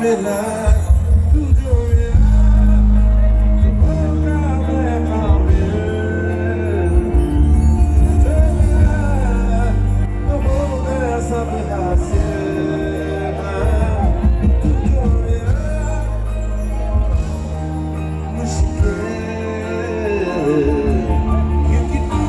मिला तू जो मिला तो होगा मैं काबिल जो मिला तो हो गया सब हासिल तू जो मिला मुश्किल क्योंकि तू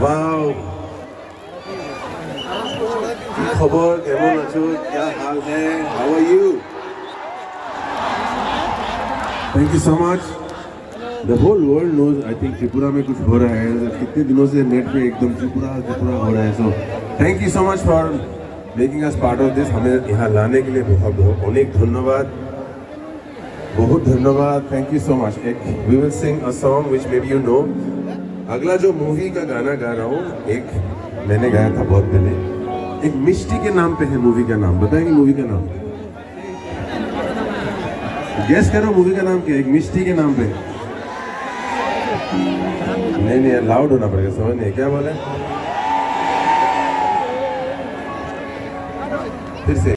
वाओ खबर केमन आछो क्या हाल है how are you thank you so much the whole world knows I think Tripura में कुछ हो रहा है कितने दिनों से नेट पे एकदम त्रिपुरा त्रिपुरा हो रहा है so thank you so much for making us part of this हमें यहाँ लाने के लिए बहुत बहुत अनेक धन्यवाद बहुत धन्यवाद थैंक यू सो मच एक we will sing a song which may be you know अगला जो मूवी का गाना गा रहा हूँ एक मैंने गाया था बहुत पहले एक मिष्टी के नाम पे है मूवी का नाम बताएंगे मूवी का नाम गेस करो मूवी का नाम क्या है एक मिष्टी के नाम पे नहीं लाउड होना पड़ेगा समझ नहीं क्या बोले फिर से